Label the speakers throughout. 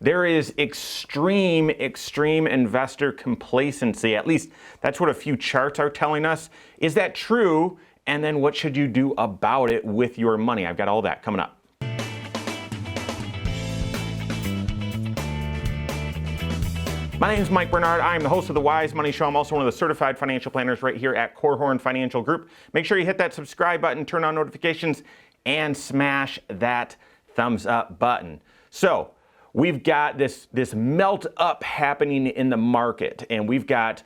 Speaker 1: There is extreme investor complacency. At least that's what a few charts are telling us. Is that true? And then what should you do about it with your money? I've got all that coming up. My name is Mike Bernard. I am the host of the Wise Money Show. I'm also one of the certified financial planners right here at Korhorn Financial Group. Make sure you hit that subscribe button, turn on notifications, and smash that thumbs up button. So we've got this melt up happening in the market, and we've got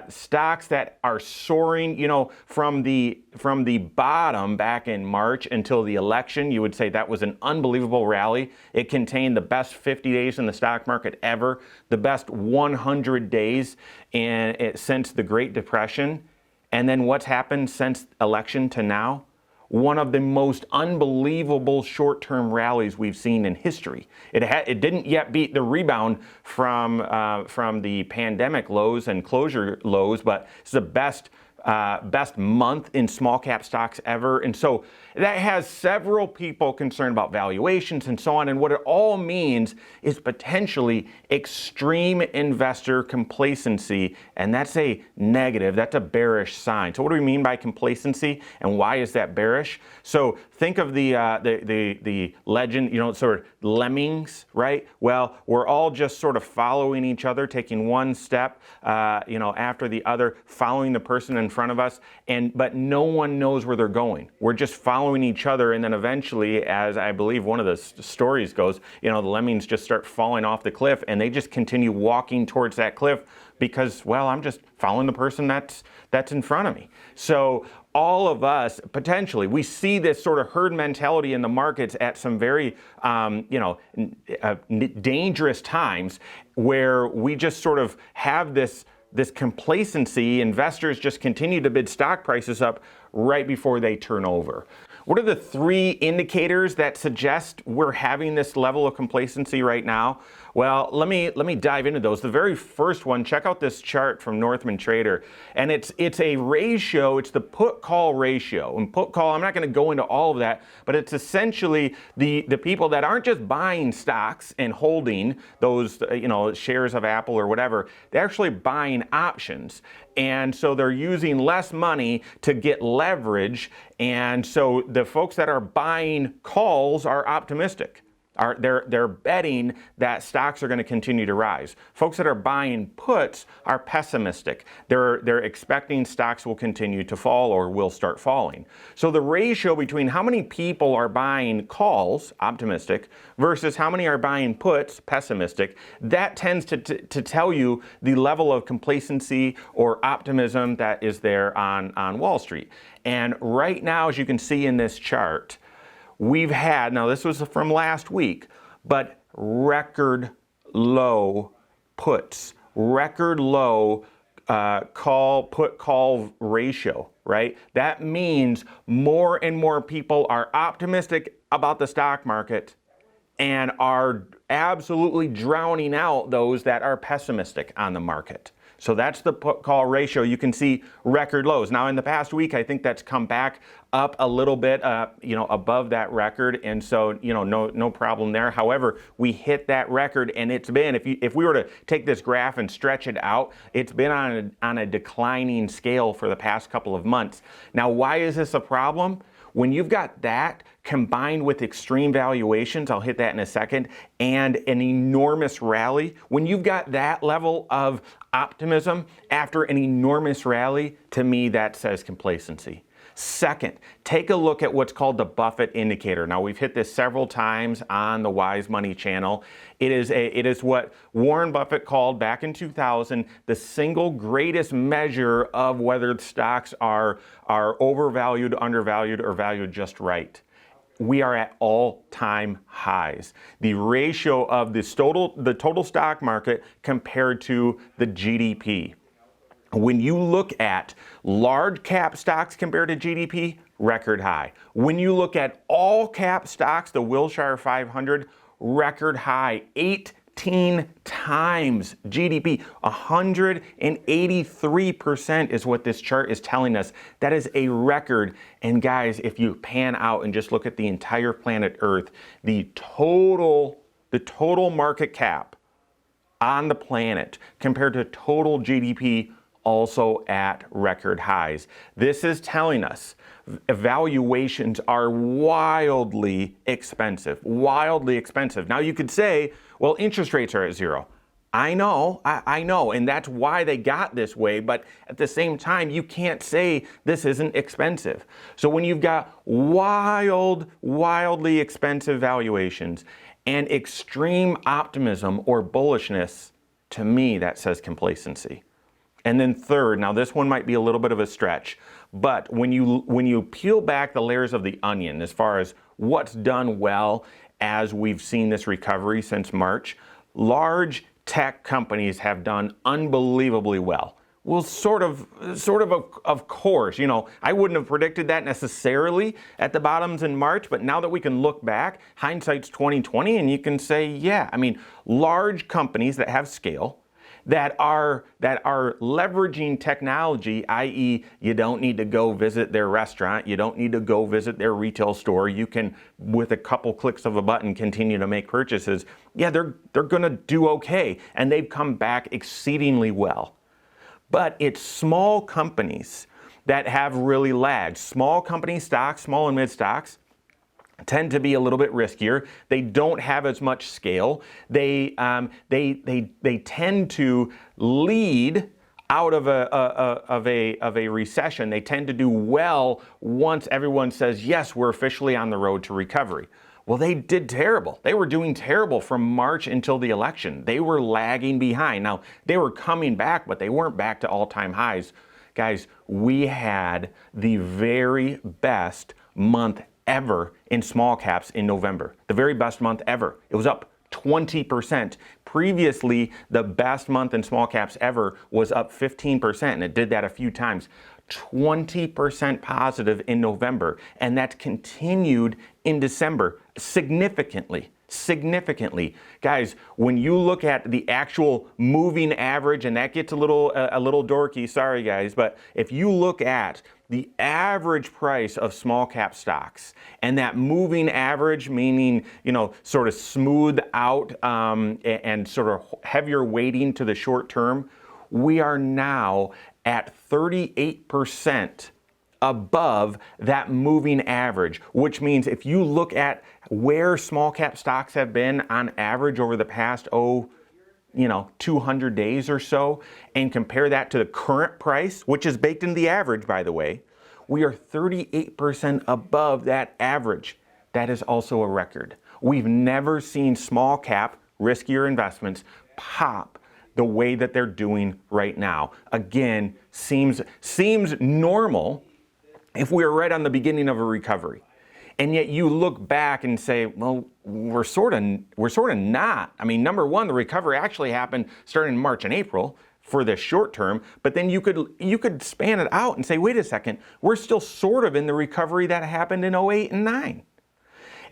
Speaker 1: stocks that are soaring, from the bottom back in March until the election. You would say that was an unbelievable rally. It contained the best 50 days in the stock market ever, the best 100 days since the Great Depression. And then what's happened since election to now? One of the most unbelievable short-term rallies we've seen in history. It didn't yet beat the rebound from the pandemic lows and closure lows, but it's the best month in small cap stocks ever. And so that has several people concerned about valuations and so on. And what it all means is potentially extreme investor complacency. And that's a negative, that's a bearish sign. So what do we mean by complacency and why is that bearish? So think of the legend, sort of lemmings, right? Well, we're all just sort of following each other, taking one step, after the other, following the person in front of us, but no one knows where they're going. We're just following each other, and then eventually, as I believe one of the stories goes, the lemmings just start falling off the cliff, and they just continue walking towards that cliff because, well, I'm just following the person that's in front of me. So all of us, potentially, we see this sort of herd mentality in the markets at some very, dangerous times where we just sort of have this complacency. Investors just continue to bid stock prices up right before they turn over. What are the three indicators that suggest we're having this level of complacency right now? Well, let me dive into those. The very first one, check out this chart from Northman Trader, and it's a ratio. It's the put-call ratio. And put-call, I'm not going to go into all of that, but it's essentially the people that aren't just buying stocks and holding those shares of Apple or whatever. They're actually buying options. And so they're using less money to get leverage. And so the folks that are buying calls are optimistic. They're betting that stocks are going to continue to rise. Folks that are buying puts are pessimistic. They're expecting stocks will continue to fall or will start falling. So the ratio between how many people are buying calls, optimistic, versus how many are buying puts, pessimistic, that tends to tell you the level of complacency or optimism that is there on Wall Street. And right now, as you can see in this chart, we've had, now this was from last week, but record low puts, record low put-call ratio, right? That means more and more people are optimistic about the stock market and are absolutely drowning out those that are pessimistic on the market. So that's the put-call ratio. You can see record lows. Now, in the past week, I think that's come back up a little bit, above that record, and so no problem there. However, we hit that record, and it's been, if we were to take this graph and stretch it out, it's been on a declining scale for the past couple of months. Now, why is this a problem? When you've got that combined with extreme valuations, I'll hit that in a second, and an enormous rally, when you've got that level of optimism after an enormous rally, to me that says complacency. Second, take a look at what's called the Buffett Indicator. Now, we've hit this several times on the Wise Money channel. It is what Warren Buffett called back in 2000 the single greatest measure of whether stocks are overvalued, undervalued, or valued just right. We are at all-time highs. The ratio of the total stock market compared to the GDP. When you look at large cap stocks compared to GDP, record high. When you look at all cap stocks, the Wilshire 500, record high, 18 times GDP. 183% is what this chart is telling us. That is a record. And guys, if you pan out and just look at the entire planet Earth, the total the total market cap on the planet compared to total GDP, also at record highs. This is telling us valuations are wildly expensive, wildly expensive. Now you could say, well, interest rates are at zero. I know, and that's why they got this way, but at the same time, you can't say this isn't expensive. So when you've got wildly expensive valuations and extreme optimism or bullishness, to me, that says complacency. And then third, now this one might be a little bit of a stretch, but when you peel back the layers of the onion as far as what's done well as we've seen this recovery since March, large tech companies have done unbelievably well. Well, sort of course, I wouldn't have predicted that necessarily at the bottoms in March, but now that we can look back, hindsight's 2020, and you can say, yeah, large companies that have scale, that are leveraging technology, i.e. you don't need to go visit their restaurant, you don't need to go visit their retail store, you can, with a couple clicks of a button, continue to make purchases. Yeah, they're gonna do okay, and they've come back exceedingly well. But it's small companies that have really lagged. Small company stocks, small and mid stocks, tend to be a little bit riskier. They don't have as much scale. They tend to lead out of a recession. They tend to do well once everyone says, yes, we're officially on the road to recovery. Well, they did terrible. They were doing terrible from March until the election. They were lagging behind. Now, they were coming back, but they weren't back to all-time highs. Guys, we had the very best month ever in small caps in November. The very best month ever. It was up 20%. Previously, the best month in small caps ever was up 15%, and it did that a few times. 20% positive in November, and that's continued in December significantly. Guys, when you look at the actual moving average, and that gets a little dorky, sorry guys, but if you look at the average price of small cap stocks, and that moving average, meaning, sort of smooth out and sort of heavier weighting to the short term, we are now at 38% above that moving average, which means if you look at where small cap stocks have been on average over the past 200 days or so, and compare that to the current price, which is baked into the average, by the way, we are 38% above that average. That is also a record. We've never seen small cap, riskier investments pop the way that they're doing right now. Again, seems normal if we were right on the beginning of a recovery. And yet you look back and say, well, we're sort of not. Number one, the recovery actually happened starting in March and April for the short term, but then you could span it out and say, wait a second, we're still sort of in the recovery that happened in 08 and 09.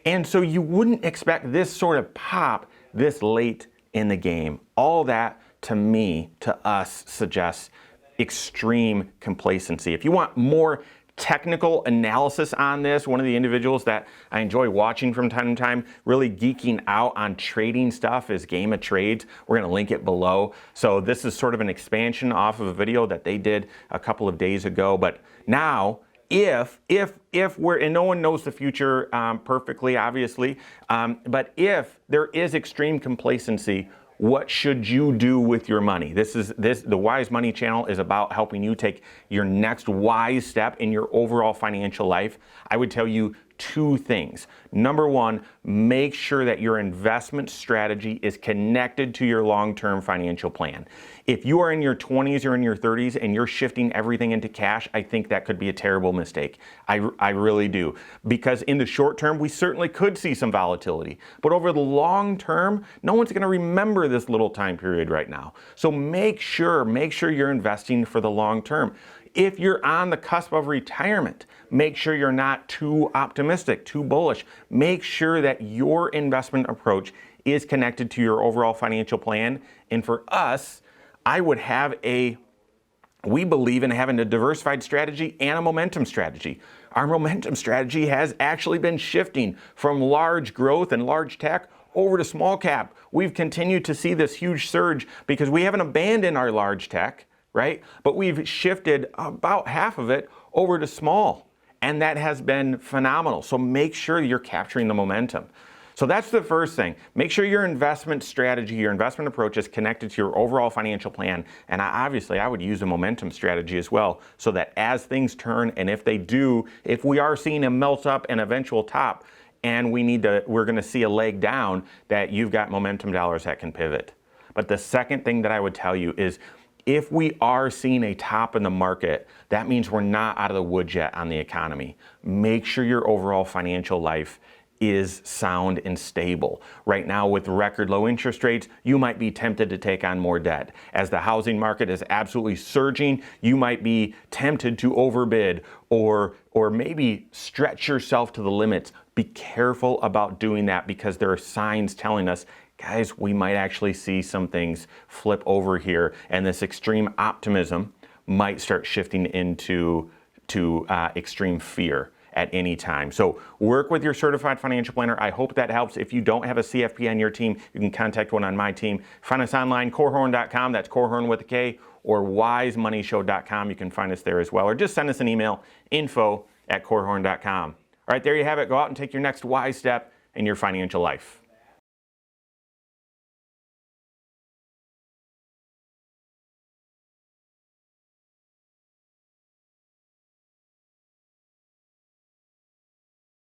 Speaker 1: And so you wouldn't expect this sort of pop this late in the game. All that, to us, suggests extreme complacency. If you want more technical analysis on this, one of the individuals that I enjoy watching from time to time, really geeking out on trading stuff, is Game of Trades. We're going to link it below. So this is sort of an expansion off of a video that they did a couple of days ago. But now, if we're, and no one knows the future perfectly, obviously, but if there is extreme complacency, what should you do with your money? The Wise Money channel is about helping you take your next wise step in your overall financial life. I would tell you two things. Number one, make sure that your investment strategy is connected to your long-term financial plan. If you are in your 20s or in your 30s and you're shifting everything into cash, I think that could be a terrible mistake. I really do. Because in the short term, we certainly could see some volatility. But over the long term, no one's going to remember this little time period right now. So make sure you're investing for the long term. If you're on the cusp of retirement, make sure you're not too optimistic, too bullish. Make sure that your investment approach is connected to your overall financial plan. And for us, we believe in having a diversified strategy and a momentum strategy. Our momentum strategy has actually been shifting from large growth and large tech over to small cap. We've continued to see this huge surge because we haven't abandoned our large tech, right? But we've shifted about half of it over to small, and that has been phenomenal. So make sure you're capturing the momentum. So that's the first thing. Make sure your investment strategy, your investment approach is connected to your overall financial plan. And obviously, I would use a momentum strategy as well, so that as things turn, and if they do, if we are seeing a melt up and eventual top, and we're going to see a leg down, that you've got momentum dollars that can pivot. But the second thing that I would tell you is, if we are seeing a top in the market, that means we're not out of the woods yet on the economy. Make sure your overall financial life is sound and stable. Right now, with record low interest rates, you might be tempted to take on more debt. As the housing market is absolutely surging, you might be tempted to overbid or maybe stretch yourself to the limits. Be careful about doing that, because there are signs telling us, guys, we might actually see some things flip over here, and this extreme optimism might start shifting into extreme fear at any time. So work with your certified financial planner. I hope that helps. If you don't have a CFP on your team, you can contact one on my team. Find us online, corehorn.com, that's Corehorn with a K, or wisemoneyshow.com. You can find us there as well, or just send us an email, info@corehorn.com. All right, there you have it. Go out and take your next wise step in your financial life.